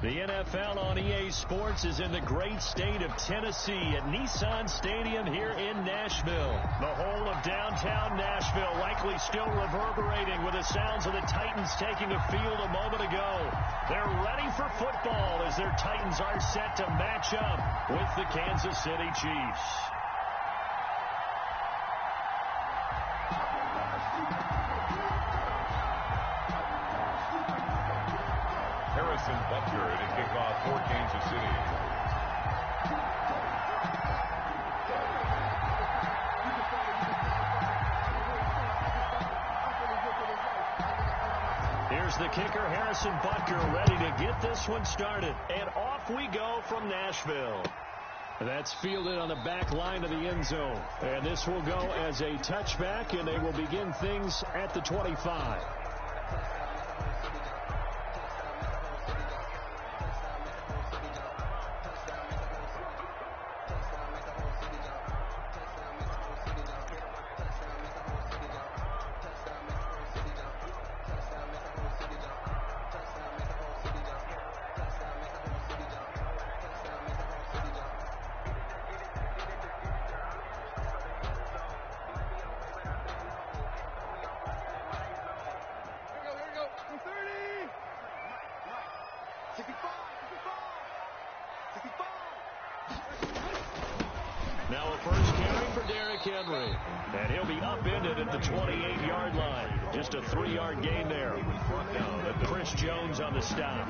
The NFL on EA Sports is in the great state of Tennessee at Nissan Stadium here in Nashville. The whole of downtown Nashville likely still reverberating with the sounds of the Titans taking the field a moment ago. They're ready for football as their Titans are set to match up with the Kansas City Chiefs. Butker to kick off for Kansas City. Here's the kicker, Harrison Butker, ready to get this one started. And off we go from Nashville. That's fielded on the back line of the end zone. And this will go as a touchback, and they will begin things at the 25. Now a first carry for Derrick Henry. And he'll be upended at the 28-yard line. Just a 3-yard gain there. Chris Jones on the stop.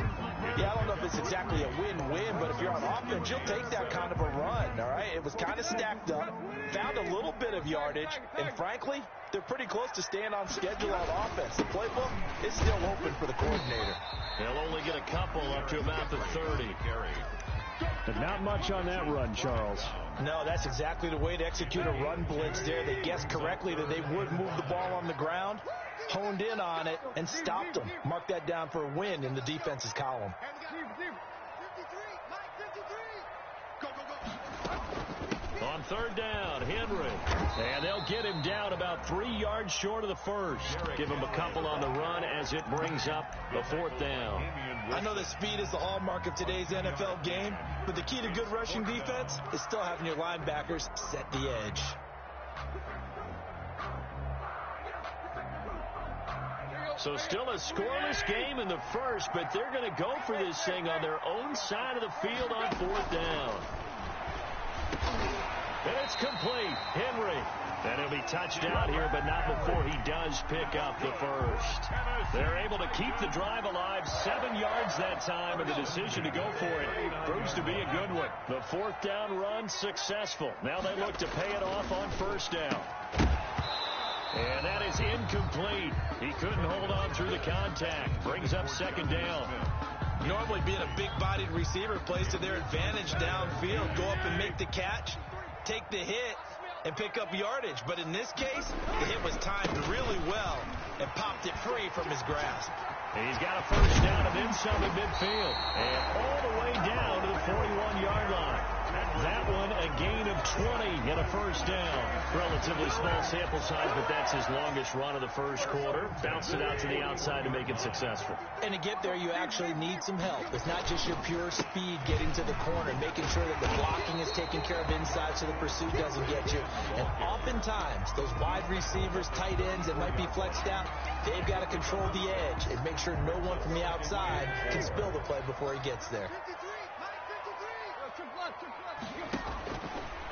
Yeah, I don't know if it's exactly a win-win, but if you're on offense, you'll take that kind of a run, all right? It was kind of stacked up, found a little bit of yardage, and frankly, they're pretty close to staying on schedule on offense. The playbook is still open for the coordinator. They'll only get a couple up to about the 30. But not much on that run, Charles. No, that's exactly the way to execute a run blitz there. They guessed correctly that they would move the ball on the ground, honed in on it, and stopped them. Mark that down for a win in the defense's column. On third down, Henry. And they'll get him down about 3 yards short of the first. Give him a couple on the run as it brings up the 4th down. I know that speed is the hallmark of today's NFL game, but the key to good rushing defense is still having your linebackers set the edge. So still a scoreless game in the first, but they're going to go for this thing on their own side of the field on 4th down. And it's complete. Henry. And he'll be touched out here, but not before he does pick up the first. They're able to keep the drive alive, 7 yards that time, and the decision to go for it proves to be a good one. The 4th down run successful. Now they look to pay it off on 1st down. And that is incomplete. He couldn't hold on through the contact. Brings up 2nd down. Normally being a big-bodied receiver plays to their advantage downfield. Go up and make the catch, take the hit, and pick up yardage. But in this case, the hit was timed really well and popped it free from his grasp. And he's got a 1st down and then some in midfield. And all the way down to the 41-yard line. That one a gain of 20 and a 1st down. Relatively small sample size, but that's his longest run of the first quarter. Bounced it out to the outside to make it successful. And to get there, you actually need some help. It's not just your pure speed getting to the corner, making sure that the blocking is taken care of inside so the pursuit doesn't get you. And oftentimes, those wide receivers, tight ends that might be flexed out, they've got to control the edge and make sure no one from the outside can spill the play before he gets there.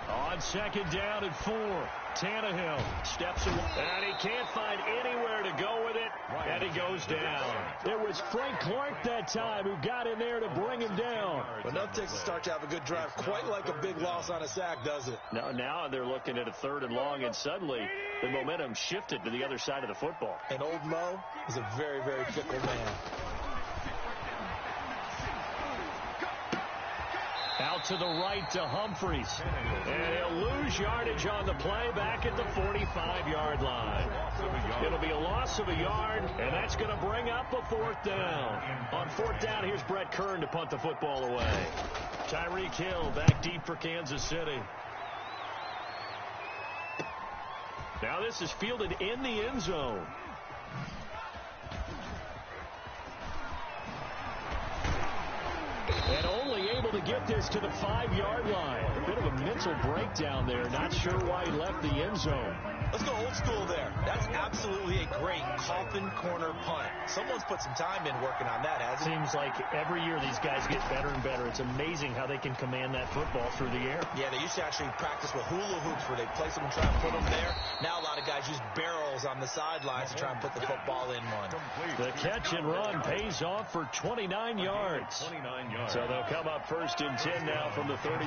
On 2nd down and 4, Tannehill steps away, and he can't find anywhere to go with it, and he goes down. It was Frank Clark that time who got in there to bring him down. But nothing takes a start to have a good drive quite like a big loss on a sack, does it? Now they're looking at a 3rd and long, and suddenly the momentum shifted to the other side of the football. And old Mo is a very, very fickle man. Out to the right to Humphries. And he'll lose yardage on the play back at the 45-yard line. It'll be a loss of a yard, and that's going to bring up a 4th down. On 4th down, here's Brett Kern to punt the football away. Tyreek Hill back deep for Kansas City. Now this is fielded in the end zone. able to get this to the 5-yard line. A bit of a mental breakdown there. Not sure why he left the end zone. Let's go old school there. That's absolutely a great coffin corner punt. Someone's put some time in working on that, hasn't it? Seems like every year these guys get better and better. It's amazing how they can command that football through the air. Yeah, they used to actually practice with hula hoops where they place them and try and put them there. Now a lot of guys use barrels on the sidelines to try and put the football in one. The catch and run pays off for 29 yards. So they'll come up 1st and 10 now from the 33.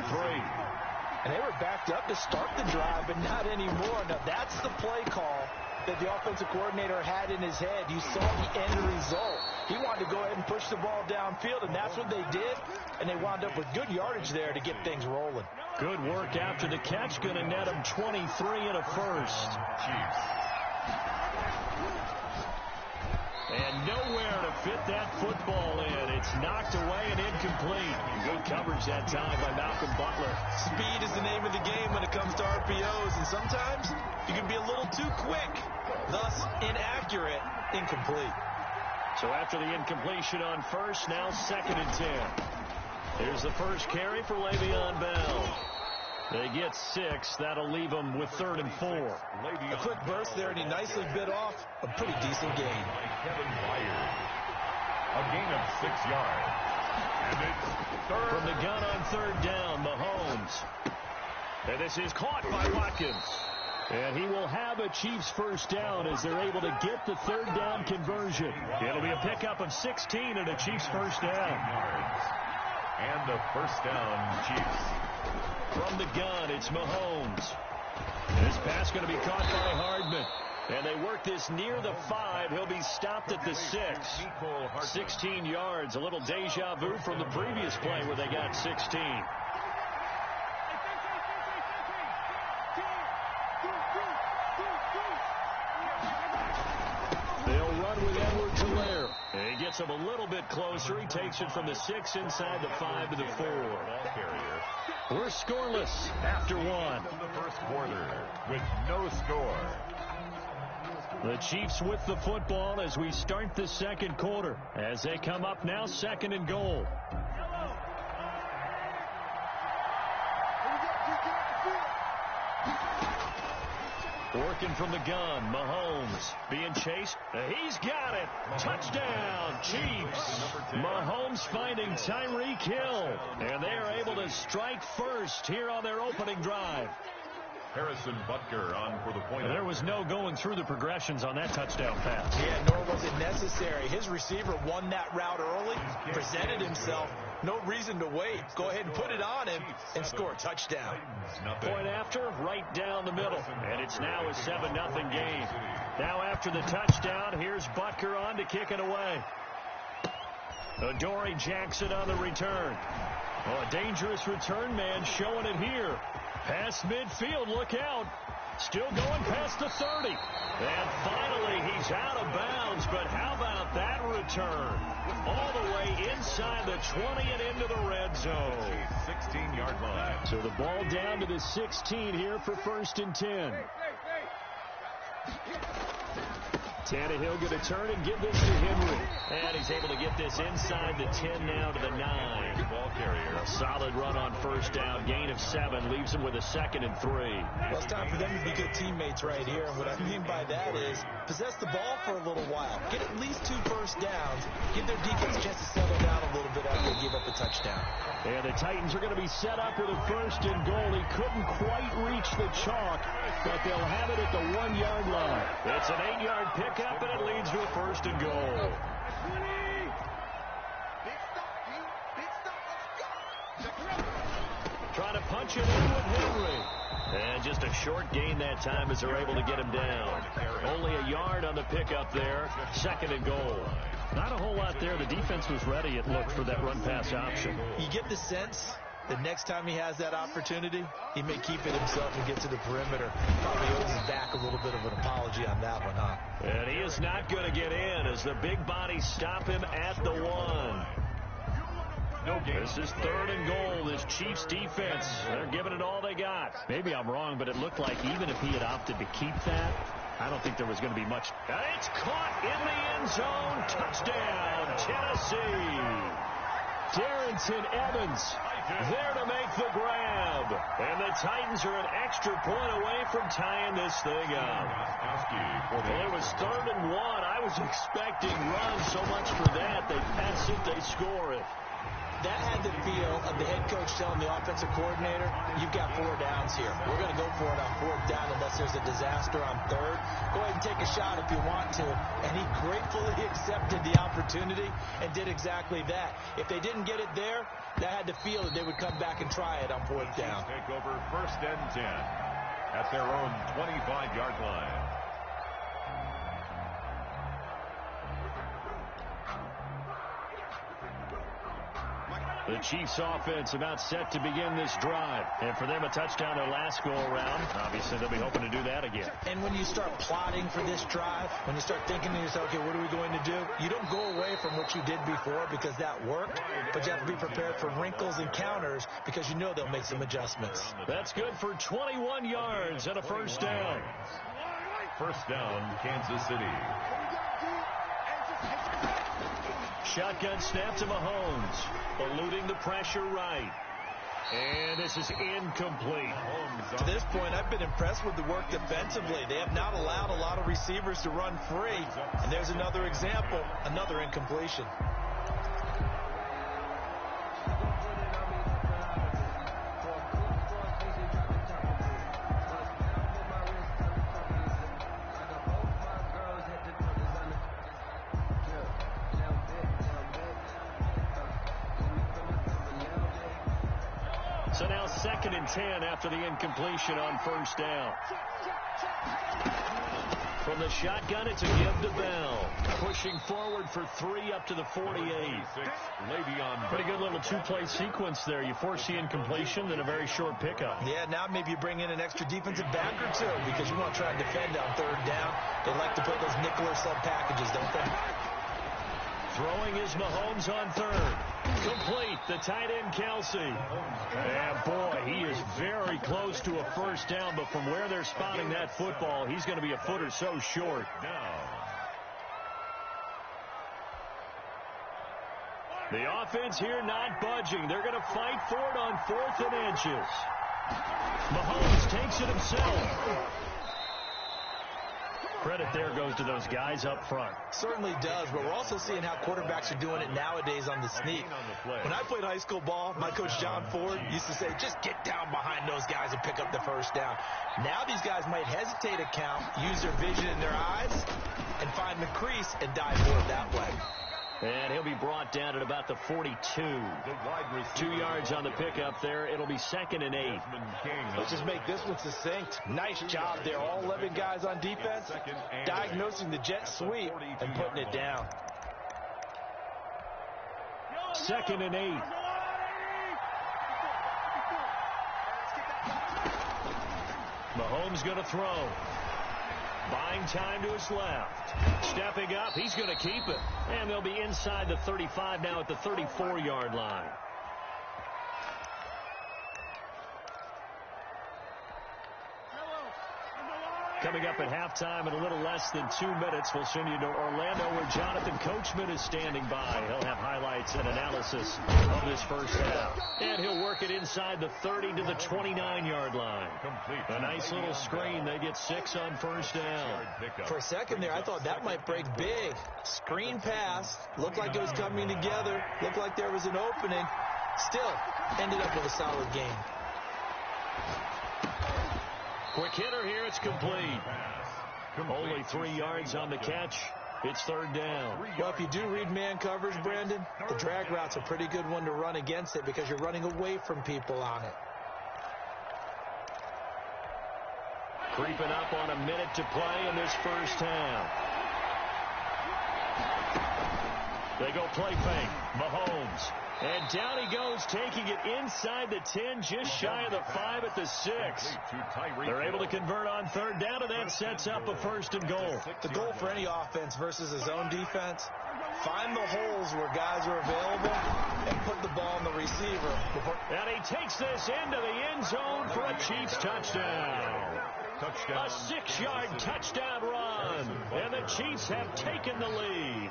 And they were backed up to start the drive, but not anymore. Now, that's the play call that the offensive coordinator had in his head. You saw the end result. He wanted to go ahead and push the ball downfield, and that's what they did. And they wound up with good yardage there to get things rolling. Good work after the catch. Going to net them 23 and a first. And nowhere to fit that football in. It's knocked away and incomplete. Good coverage that time by Malcolm Butler. Speed is the name of the game when it comes to RPOs, and sometimes you can be a little too quick, thus inaccurate, incomplete. So after the incompletion on first, now 2nd and 10. Here's the first carry for Le'Veon Bell. They get 6. That'll leave them with 3rd and 4. A quick burst there, and he nicely bit off a pretty decent gain. A gain of 6 yards. And it's third. From the gun on 3rd down, Mahomes. And this is caught by Watkins. And he will have a Chiefs first down as they're able to get the 3rd down conversion. It'll be a pickup of 16 and a Chiefs first down. And the first down, Chiefs. From the gun, it's Mahomes. This pass going to be caught by Hardman. And they work this near the 5. He'll be stopped at the 6. 16 yards. A little deja vu from the previous play where they got 16. They'll run with Edwards-Helaire. He gets him a little bit closer. He takes it from the 6 inside the 5 to the 4. We're scoreless after 1. The first quarter with no score. The Chiefs with the football as we start the 2nd quarter. As they come up now, 2nd and goal. Working from the gun, Mahomes being chased. He's got it. Touchdown, Chiefs. Mahomes finding Tyreek Hill. And they are able to strike first here on their opening drive. Harrison Butker on for the point. There was no going through the progressions on that touchdown pass. Yeah, nor was it necessary. His receiver won that route early, presented himself. No reason to wait. Go ahead and put it on him and score a touchdown. Point after, right down the middle. And it's now a 7-0 game. Now after the touchdown, here's Butker on to kick it away. Adoree Jackson on the return. Oh, a dangerous return man showing it here. Past midfield, look out. Still going past the 30. And finally, he's out of bounds. But how about that return? All the way inside the 20 and into the red zone. 16-yard line. So the ball down to the 16 here for 1st and 10. Tannehill going to turn and give this to Henry. And he's able to get this inside the 10 now to the 9. Ball carrier. A solid run on first down. Gain of 7 leaves him with a 2nd and 3. Well, it's time for them to be good teammates right here. And what I mean by that is possess the ball for a little while. Get at least 2 first downs. Give their defense a chance to settle down a little bit after they give up a touchdown. And the Titans are going to be set up with a 1st and goal. He couldn't quite reach the chalk, but they'll have it at the 1-yard line. It's an 8-yard pickup, and it leads to a 1st and goal. Trying to punch it in with Henry. And just a short gain that time as they're able to get him down. Only a yard on the pickup there. 2nd and goal. Not a whole lot there. The defense was ready, it looked, for that run-pass option. You get the sense that next time he has that opportunity, he may keep it himself and get to the perimeter. Probably owes his back a little bit of an apology on that one, huh? And he is not going to get in as the big bodies stop him at the 1. This is 3rd and goal. This Chiefs defense, they're giving it all they got. Maybe I'm wrong, but it looked like even if he had opted to keep that, I don't think there was going to be much. And it's caught in the end zone. Touchdown, Tennessee. Darrington Evans there to make the grab. And the Titans are an extra point away from tying this thing up. Well, it was 3rd and 1. I was expecting runs, so much for that. They pass it, they score it. That had the feel of the head coach telling the offensive coordinator, you've got 4 downs here. We're going to go for it on 4th down unless there's a disaster on 3rd. Go ahead and take a shot if you want to. And he gratefully accepted the opportunity and did exactly that. If they didn't get it there, that had the feel that they would come back and try it on 4th down. Take over 1st and 10 at their own 25-yard line. The Chiefs offense about set to begin this drive. And for them, a touchdown their last go-around. Obviously, they'll be hoping to do that again. And when you start plotting for this drive, when you start thinking to yourself, okay, what are we going to do? You don't go away from what you did before because that worked, but you have to be prepared for wrinkles and counters because you know they'll make some adjustments. That's good for 21 yards and a 1st down. 1st down, Kansas City. Shotgun snap to Mahomes, eluding the pressure right. And this is incomplete. To this point, I've been impressed with the work defensively. They have not allowed a lot of receivers to run free. And there's another example, another incompletion. So now 2nd and 10 after the incompletion on 1st down. From the shotgun, it's a give to Bell. Pushing forward for 3 up to the 48. Pretty good little 2-play sequence there. You force the incompletion, then a very short pickup. Yeah, now maybe you bring in an extra defensive back or 2 because you want to try and defend on 3rd down. They like to put those nickel or sub packages, don't they? Throwing is Mahomes on 3rd. Complete, the tight end, Kelsey. And boy, he is very close to a 1st down, but from where they're spotting that football, he's going to be a foot or so short. The offense here not budging. They're going to fight for it on 4th and inches. Mahomes takes it himself. Credit there goes to those guys up front. Certainly does, but we're also seeing how quarterbacks are doing it nowadays on the sneak. When I played high school ball, my coach John Ford used to say, just get down behind those guys and pick up the 1st down. Now these guys might hesitate a count, use their vision in their eyes, and find the crease and dive for it that way. And he'll be brought down at about the 42. 2 yards on the pickup there. It'll be 2nd and 8. Let's just make this one succinct. Nice job there. All 11 guys on defense diagnosing the jet sweep and putting it down. 2nd and 8. Mahomes going to throw. Buying time to his left. Stepping up, he's going to keep it. And they'll be inside the 35 now at the 34-yard line. Coming up at halftime in a little less than 2 minutes, we'll send you to Orlando where Jonathan Coachman is standing by. He'll have highlights and analysis of this 1st half. And he'll work it inside the 30 to the 29-yard line. A nice little screen. They get 6 on 1st down. For a second there, I thought that might break big. Screen pass. Looked like it was coming together. Looked like there was an opening. Still, ended up with a solid game. Quick hitter here. It's complete. Only 3 yards on the catch. It's 3rd down. Well, if you do read man coverage, Brandon, the drag route's a pretty good one to run against it because you're running away from people on it. Creeping up on a minute to play in this 1st half. They go play fake. Mahomes. And down he goes, taking it inside the 10, just shy of the 5 at the 6. They're able to convert on 3rd down, and that sets up a 1st and goal. The goal for any offense versus a zone defense, find the holes where guys are available and put the ball in the receiver. And he takes this into the end zone for a Chiefs touchdown. A 6-yard touchdown run, and the Chiefs have taken the lead.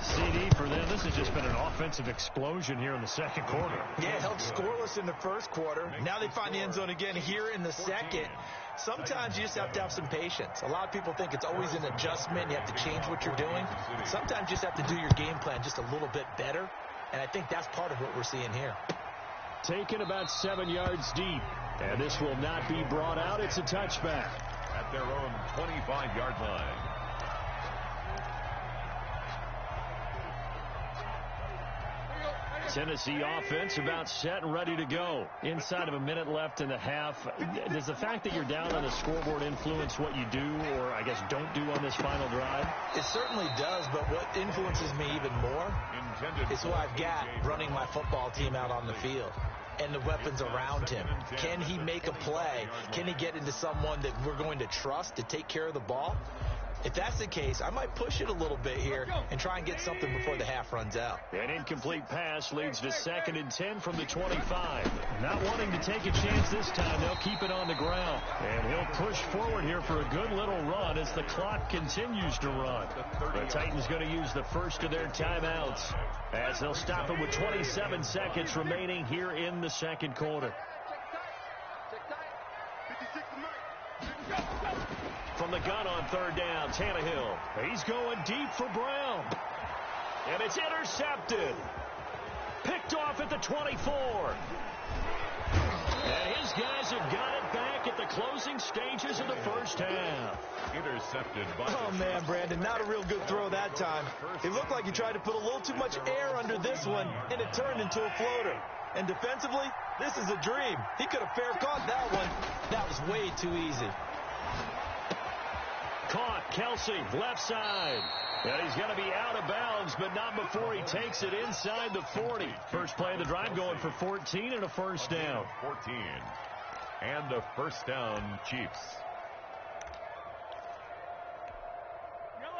CD for them. This has just been an offensive offensive explosion here in the second quarter. Yeah, held scoreless in the first quarter. Now they find the end zone again here in the second. Sometimes you just have to have some patience. A lot of people think it's always an adjustment. You have to change what you're doing. Sometimes you just have to do your game plan just a little bit better. And I think that's part of what we're seeing here. Taken about 7 yards deep. And this will not be brought out. It's a touchback. At their own 25-yard line. Tennessee offense about set and ready to go. Inside of a minute left in the half. Does the fact that you're down on the scoreboard influence what you do, or I guess don't do on this final drive? It certainly does, but what influences me even more is who I've got running my football team out on the field and the weapons around him. Can he make a play? Can he get into someone that we're going to trust to take care of the ball? If that's the case, I might push it a little bit here and try and get something before the half runs out. An incomplete pass leads to 2nd and 10 from the 25. Not wanting to take a chance this time, they'll keep it on the ground. And he'll push forward here for a good little run as the clock continues to run. The Titans going to use the first of their timeouts as they'll stop it with 27 seconds remaining here in the second quarter. From the gun on 3rd down, Tannehill. He's going deep for Brown. And it's intercepted. Picked off at the 24. And his guys have got it back at the closing stages of the first half. Intercepted by... Oh, man, Brandon, not a real good throw that time. It looked like he tried to put a little too much air under this one, and it turned into a floater. And defensively, this is a dream. He could have fair caught that one. That was way too easy. Caught, Kelsey, left side. And he's going to be out of bounds, but not before he takes it inside the 40. First play of the drive going for 14 and a first down. 14. And a first down, Chiefs.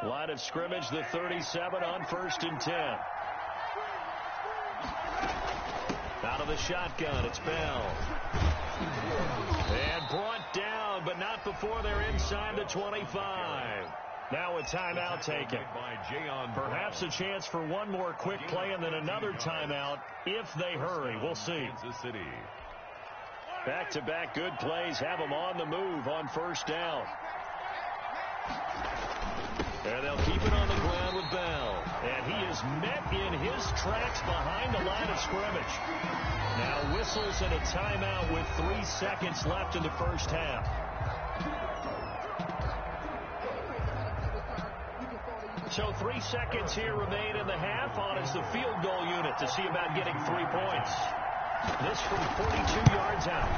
Line of scrimmage, the 37 on 1st and 10. Out of the shotgun, it's Bell. And brought down, but not before they're inside the 25. Now a timeout taken. Perhaps a chance for one more quick play and then another timeout if they hurry. We'll see. Back-to-back good plays have them on the move on first down. And they'll keep it on the ground with Bell. And he is met in his tracks behind the line of scrimmage. Now whistles and a timeout with 3 seconds left in the first half. So 3 seconds here remain in the half on as the field goal unit to see about getting 3 points. This from 42 yards out.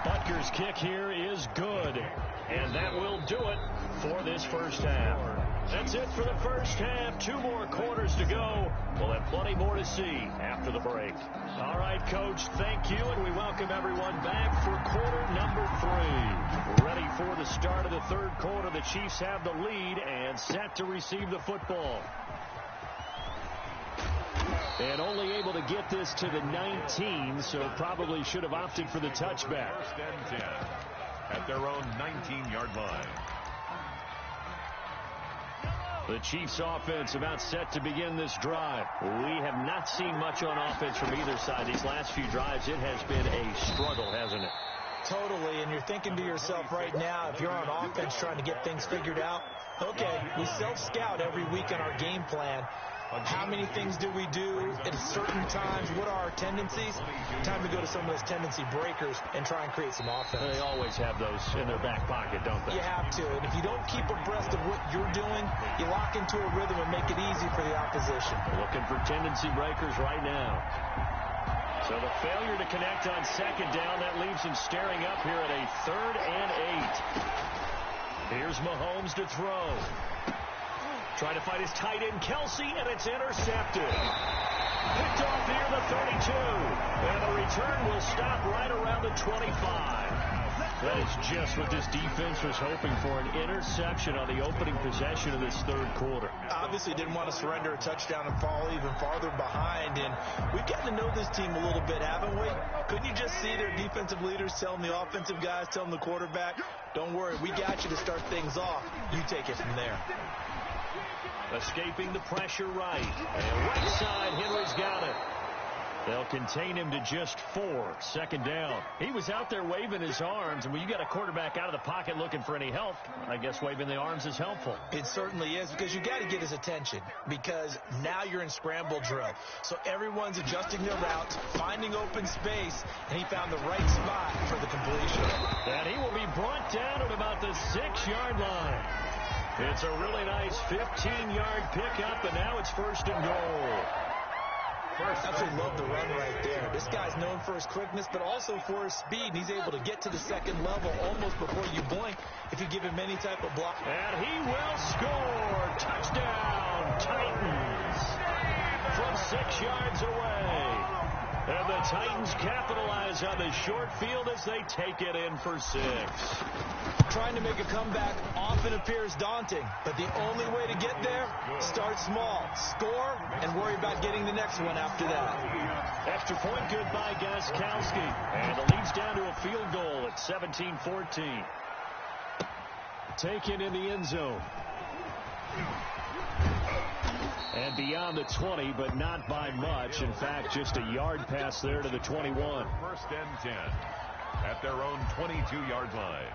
Butker's kick here is good. And that will do it for this first half. That's it for the first half. 2 more quarters to go. We'll have plenty more to see after the break. All right, Coach, thank you, and we welcome everyone back for quarter number 3. Ready for the start of the third quarter. The Chiefs have the lead and set to receive the football. And only able to get this to the 19, so probably should have opted for the touchback. First and 10 at their own 19-yard line. The Chiefs offense about set to begin this drive. We have not seen much on offense from either side. These last few drives, it has been a struggle, hasn't it? Totally, and you're thinking to yourself right now, if you're on offense trying to get things figured out, okay, we self-scout every week on our game plan. How many things do we do at certain times? What are our tendencies? Time to go to some of those tendency breakers and try and create some offense. They always have those in their back pocket, don't they? You have to. And if you don't keep abreast of what you're doing, you lock into a rhythm and make it easy for the opposition. Looking for tendency breakers right now. So the failure to connect on second down, that leaves him staring up here at a 3rd and 8. Here's Mahomes to throw. Trying to find his tight end, Kelsey, and it's intercepted. Picked off here, the 32. And the return will stop right around the 25. That is just what this defense was hoping for, an interception on the opening possession of this third quarter. Obviously didn't want to surrender a touchdown and fall even farther behind. And we've gotten to know this team a little bit, haven't we? Couldn't you just see their defensive leaders telling the offensive guys, telling the quarterback, don't worry, we got you to start things off. You take it from there. Escaping the pressure right. And right side, Henry's got contain him to just 4. Second down. He was out there waving his arms, and when you got a quarterback out of the pocket looking for any help, I guess waving the arms is helpful. It certainly is, because you got to get his attention, because now you're in scramble drill. So everyone's adjusting their routes, finding open space, and he found the right spot for the completion. And he will be brought down at about the 6-yard line. It's a really nice 15-yard pickup, and now it's first and goal. Absolutely love the run right there. This guy's known for his quickness, but also for his speed. And he's able to get to the second level almost before you blink if you give him any type of block. And he will score. Touchdown, Titans. From 6 yards away. And the Titans capitalize on the short field as they take it in for 6. Trying to make a comeback often appears daunting, but the only way to get there, start small, score, and worry about getting the next one after that. Extra point good by Gostkowski. And the lead's down to a field goal at 17-14. Taken in the end zone. And beyond the 20, but not by much. In fact, just a yard pass there to the 21. First and 10 at their own 22-yard line.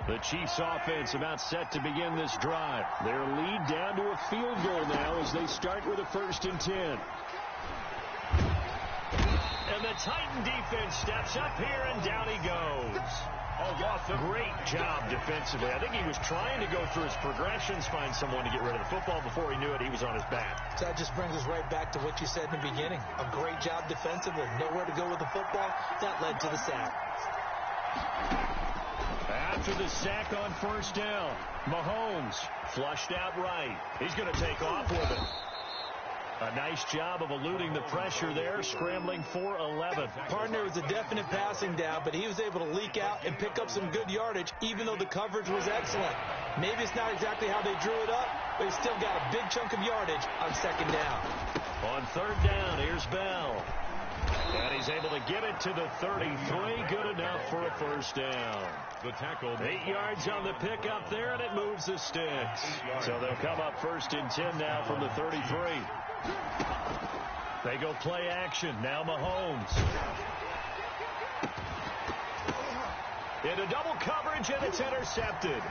The Chiefs offense about set to begin this drive. Their lead down to a field goal now as they start with a 1st and 10. And the Titan defense steps up here, and down he goes. Great job defensively. I think he was trying to go through his progressions, find someone to get rid of the football. Before he knew it, he was on his back. So that just brings us right back to what you said in the beginning. A great job defensively. Nowhere to go with the football. That led to the sack. After the sack on 1st down, Mahomes flushed out right. He's going to take off with it. A nice job of eluding the pressure there, scrambling for 11. Partner was a definite passing down, but he was able to leak out and pick up some good yardage, even though the coverage was excellent. Maybe it's not exactly how they drew it up, but he still got a big chunk of yardage on 2nd down. On 3rd down, here's Bell. And he's able to get it to the 33. Good enough for a 1st down. The tackle. 8 yards on the pickup there, and it moves the sticks. So they'll come up 1st and 10 now from the 33. They go play action. Now Mahomes. Into double coverage, and it's intercepted.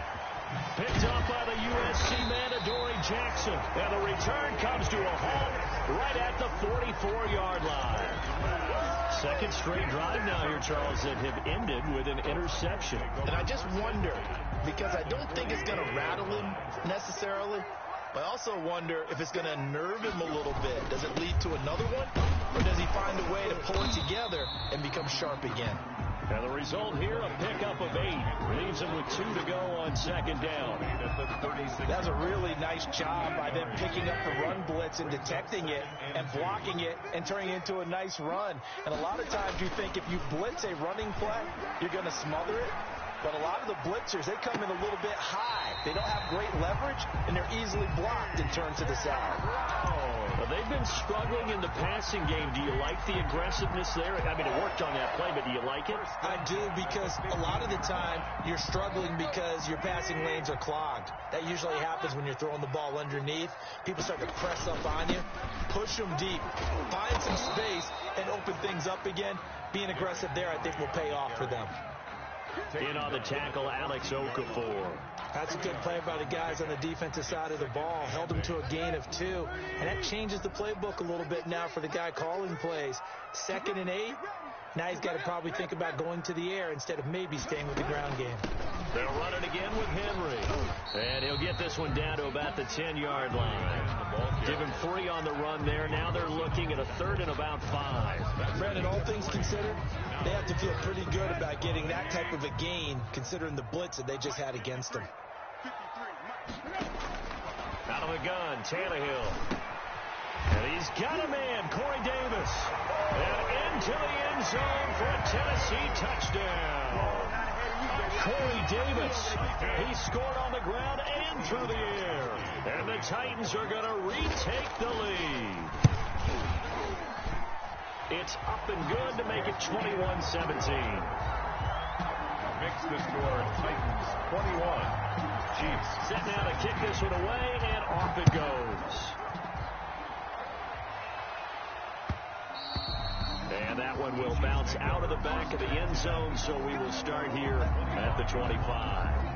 Picked off by the USC man, Adoree Jackson. And the return comes to a halt right at the 44-yard line. Second straight drive now here, Charles, that have ended with an interception. And I just wonder, because I don't think it's going to rattle him necessarily, but I also wonder if it's going to nerve him a little bit. Does it lead to another one, or does he find a way to pull it together and become sharp again? And the result here, a pickup of 8. Leaves him with 2 to go on 2nd down. That's a really nice job by them picking up the run blitz and detecting it and blocking it and turning it into a nice run. And a lot of times you think if you blitz a running play, you're going to smother it. But a lot of the blitzers, they come in a little bit high. They don't have great leverage, and they're easily blocked and turned to the side. Well, they've been struggling in the passing game. Do you like the aggressiveness there? I mean, it worked on that play, but do you like it? I do, because a lot of the time you're struggling because your passing lanes are clogged. That usually happens when you're throwing the ball underneath. People start to press up on you. Push them deep. Find some space and open things up again. Being aggressive there, I think, will pay off for them. In on the tackle, Alex Okafor. That's a good play by the guys on the defensive side of the ball. Held him to a gain of 2. And that changes the playbook a little bit now for the guy calling plays. 2nd and 8. Now he's got to probably think about going to the air instead of maybe staying with the ground game. They'll run it again with Henry. And he'll get this one down to about the 10-yard line. Give him 3 on the run there. Now they're looking at a 3rd and about 5. Brandon, all things considered, they have to feel pretty good about getting that type of a gain, considering the blitz that they just had against them. Out of the gun, Tannehill. And he's got a man, Corey Davis. And into the end zone for a Tennessee touchdown. Corey Davis, he scored on the ground and through the air. And the Titans are going to retake the lead. It's up and good to make it 21-17. makes the score Titans 21, Chiefs. Set now to kick this one away, and off it goes. And that one will bounce out of the back of the end zone, so we will start here at the 25.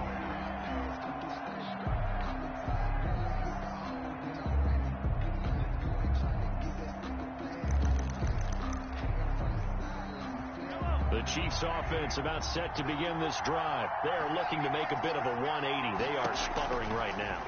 The Chiefs offense about set to begin this drive. They are looking to make a bit of a 180. They are sputtering right now.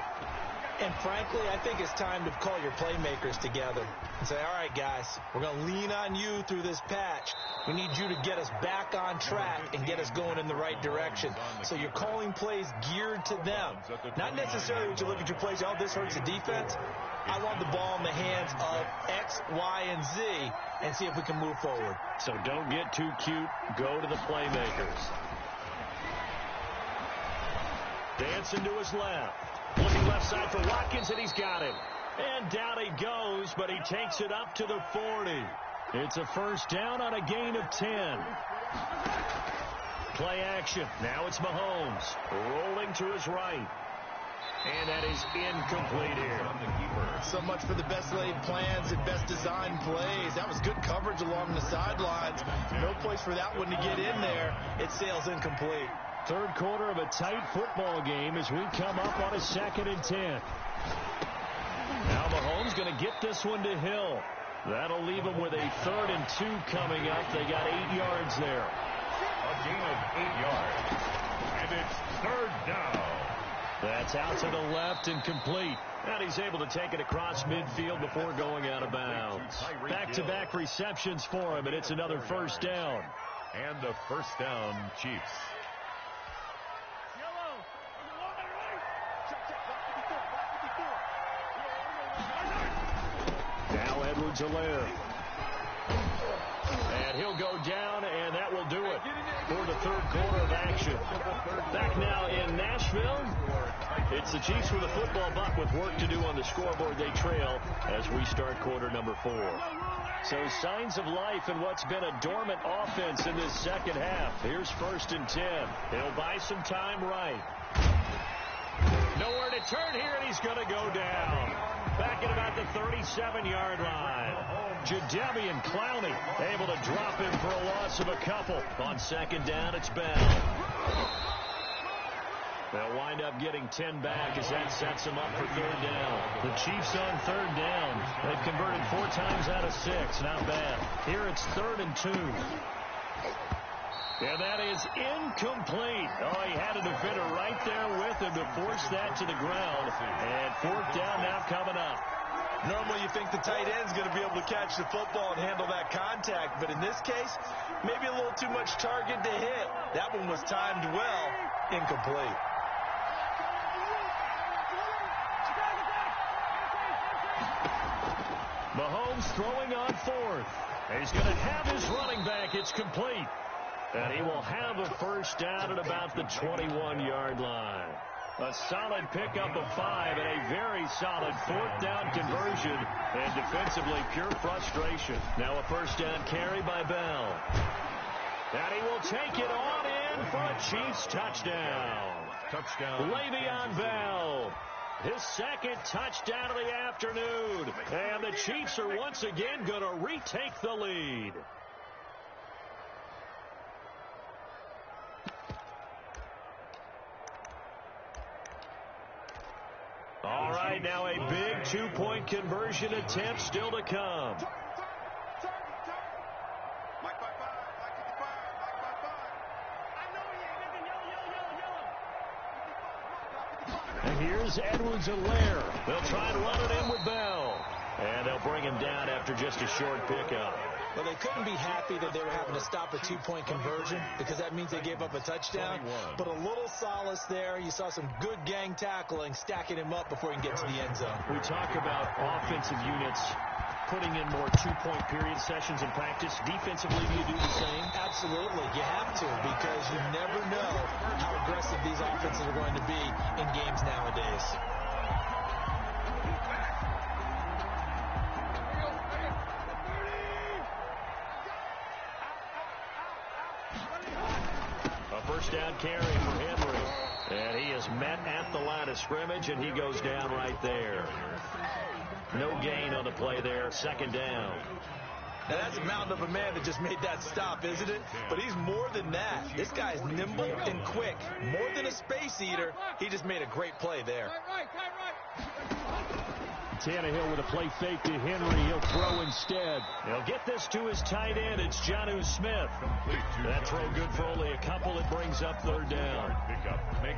And frankly, I think it's time to call your playmakers together and say, all right, guys, we're going to lean on you through this patch. We need you to get us back on track and get us going in the right direction. So you're calling plays geared to them. Not necessarily when you look at your plays, oh, this hurts the defense. I want the ball in the hands of X, Y, and Z and see if we can move forward. So don't get too cute. Go to the playmakers. Dancing to his left. Looking left side for Watkins, and he's got him. And down he goes, but he takes it up to the 40. It's a first down on a gain of 10. Play action. Now it's Mahomes. Rolling to his right. And that is incomplete here. So much for the best laid plans and best designed plays. That was good coverage along the sidelines. No place for that one to get in there. It sails incomplete. Third quarter of a tight football game as we come up on a 2nd and 10. Now Mahomes going to get this one to Hill. That'll leave him with a 3rd and 2 coming up. They got 8 yards there. A gain of 8 yards. And it's 3rd down. That's out to the left and complete. And he's able to take it across midfield before going out of bounds. Back-to-back receptions for him, and it's another first down. And the first down, Chiefs. Now Edwards-Helaire. And he'll go down, and that will do it for the third quarter of action. Back now in Nashville. It's the Chiefs with a football buck with work to do on the scoreboard. They trail as we start quarter number 4. So signs of life in what's been a dormant offense in this second half. Here's 1st and 10. He'll buy some time right. Nowhere to turn here, and he's going to go down. Back at about the 37-yard line. Jadeveon Clowney able to drop him for a loss of a couple. On 2nd down, it's Bell. They'll wind up getting 10 back as that sets them up for 3rd down. The Chiefs on 3rd down. They've converted 4 times out of 6. Not bad. Here it's 3rd and 2. And that is incomplete. Oh, he had a defender right there with him to force that to the ground. And 4th down now coming up. Normally you think the tight end's going to be able to catch the football and handle that contact. But in this case, maybe a little too much target to hit. That one was timed well. Incomplete. Mahomes throwing on 4th. He's going to have his running back. It's complete. And he will have a first down at about the 21-yard line. A solid pickup of 5 and a very solid 4th down conversion. And defensively, pure frustration. Now a first down carry by Bell. And he will take it on in for a Chiefs touchdown. Le'Veon Bell. His 2nd touchdown of the afternoon. And the Chiefs are once again going to retake the lead. All right, now a big 2-point conversion attempt still to come. And here's Edwards-Helaire. They'll try and run it in with Bell. And they'll bring him down after just a short pickup. Well, they couldn't be happy that they were having to stop a 2-point conversion because that means they gave up a touchdown. But a little solace there. You saw some good gang tackling, stacking him up before he can get to the end zone. We talk about offensive units putting in more 2-point period sessions in practice. Defensively, do you do the same? Absolutely. You have to because you never know how aggressive these offenses are going to be in games nowadays. first down carry for Henry. And he is met at the line of scrimmage, and he goes down right there. No gain on the play there. Second down. Now that's a mountain of a man that just made that stop, isn't it? But he's more than that. This guy's nimble and quick. More than a space eater. He just made a great play there. Tannehill with a play fake to Henry. He'll throw instead. He'll get this to his tight end. It's Jonnu Smith. That throw good for only a couple. It brings up third down.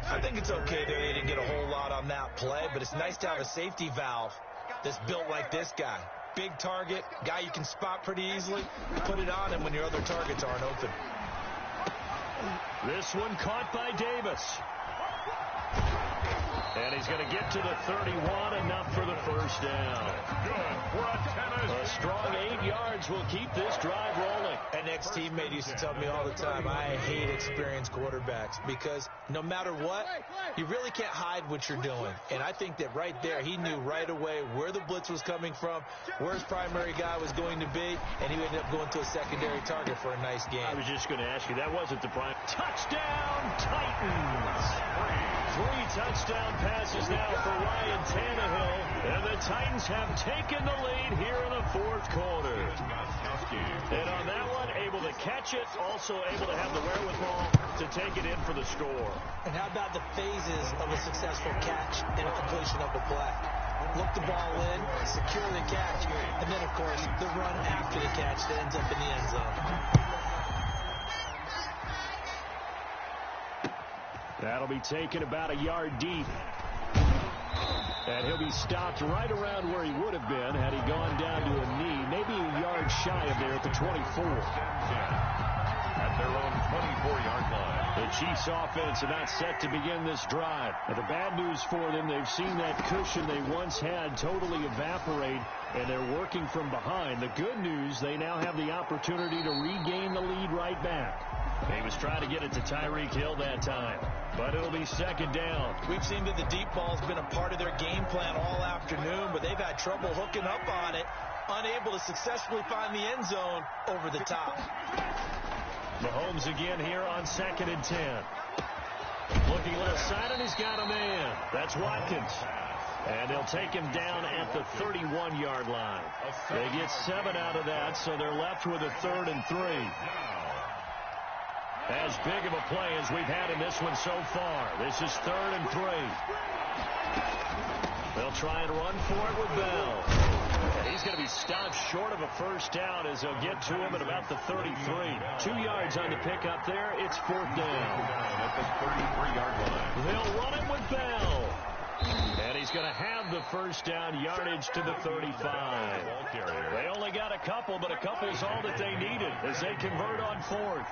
I think it's okay that they didn't get a whole lot on that play, but it's nice to have a safety valve that's built like this guy. Big target, guy you can spot pretty easily. Put it on him when your other targets aren't open. This one caught by Davis. And he's going to get to the 31, enough for the first down. A strong 8 yards will keep this drive rolling. An ex-teammate used to tell me all the time, I hate experienced quarterbacks because no matter what, you really can't hide what you're doing. And I think that right there, he knew right away where the blitz was coming from, where his primary guy was going to be, and he ended up going to a secondary target for a nice game. I was just going to ask you, that wasn't the prime. Touchdown, Titans! 3 touchdown passes now for Ryan Tannehill, and the Titans have taken the lead here in the fourth quarter. And on that one, able to catch it, also able to have the wherewithal to take it in for the score. And how about the phases of a successful catch and a completion of a play? Look the ball in, secure the catch, and then, of course, the run after the catch that ends up in the end zone. That'll be taken about a yard deep. And he'll be stopped right around where he would have been had he gone down to a knee, maybe a yard shy of there at the 24. At their own 24-yard line. The Chiefs offense are not set to begin this drive. And the bad news for them, they've seen that cushion they once had totally evaporate, and they're working from behind. The good news, they now have the opportunity to regain the lead right back. He was trying to get it to Tyreek Hill that time, but it'll be second down. We've seen that the deep ball's been a part of their game plan all afternoon, but they've had trouble hooking up on it, unable to successfully find the end zone over the top. Mahomes again here on 2nd and 10. Looking left side, and he's got a man. That's Watkins. And they'll take him down at the 31-yard line. They get 7 out of that, so they're left with a 3rd and 3. As big of a play as we've had in this one so far. This is 3rd and 3. They'll try and run for it with Bell. And he's going to be stopped short of a first down as they'll get to him at about the 33. 2 yards on the pickup there. It's 4th down. At the 33-yard line. They'll run it with Bell. And he's going to have the first down yardage to the 35. They only got a couple, but a couple's all that they needed as they convert on 4th.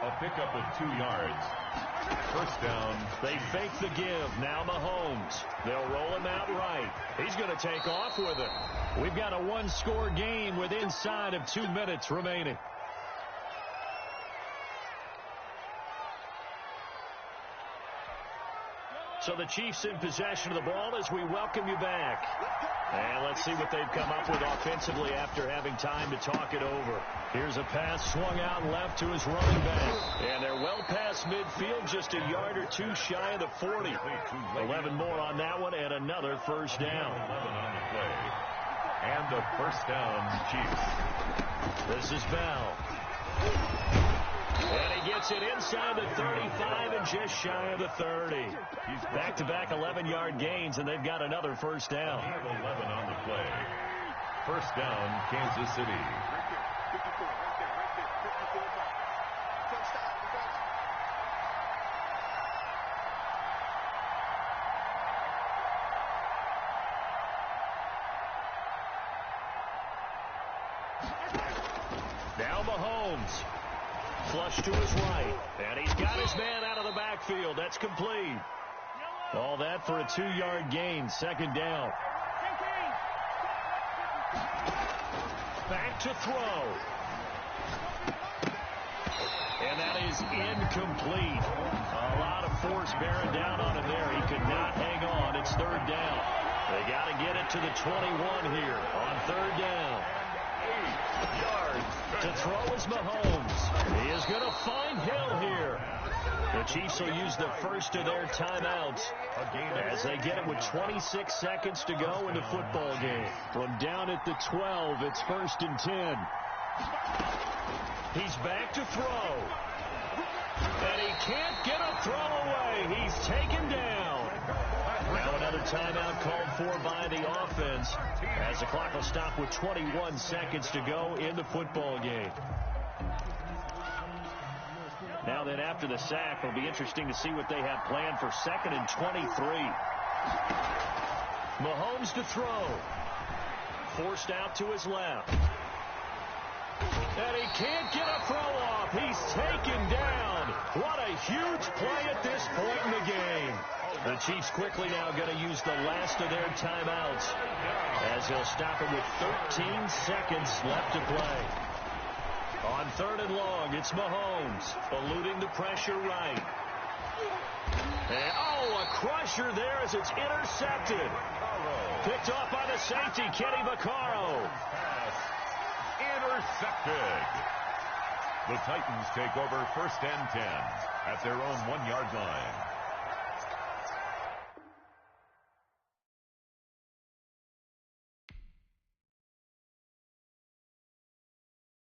A pickup of 2 yards. First down. They fake the give. Now Mahomes. They'll roll him out right. He's going to take off with it. We've got a 1-score game with inside of 2 minutes remaining. So the Chiefs in possession of the ball as we welcome you back. And let's see what they've come up with offensively after having time to talk it over. Here's a pass swung out left to his running back. And they're well past midfield, just a yard or 2 shy of the 40. 11 more on that one and another first down. 11 on the play. And the first down, Chiefs. This is Bell. And he gets it inside the 35 and just shy of the 30. Back-to-back 11-yard gains, and they've got another first down. 11 on the play. First down, Kansas City. Now Mahomes. Flush to his right. And he's got his man out of the backfield. That's complete. All that for a 2-yard gain. Second down. Back to throw. And that is incomplete. A lot of force bearing down on him there. He could not hang on. It's third down. They got to get it to the 21 here on third down. 8 yards. To throw is Mahomes. He is going to find Hill here. The Chiefs will use the first of their timeouts as they get it with 26 seconds to go in the football game. From down at the 12, it's 1st and 10. He's back to throw. And he can't get a throw away. He's taken down. Now another timeout called for by the offense as the clock will stop with 21 seconds to go in the football game. Now then, after the sack, it'll be interesting to see what they have planned for 2nd and 23. Mahomes to throw. Forced out to his left. And he can't get a throw off. He's taken down. What a huge play at this point in the game. The Chiefs quickly now going to use the last of their timeouts as he'll stop it with 13 seconds left to play. On 3rd and long, it's Mahomes eluding the pressure right. And, a crusher there as it's intercepted. Picked off by the safety, Kenny Vaccaro. Intercepted. The Titans take over 1st and 10 at their own 1-yard line.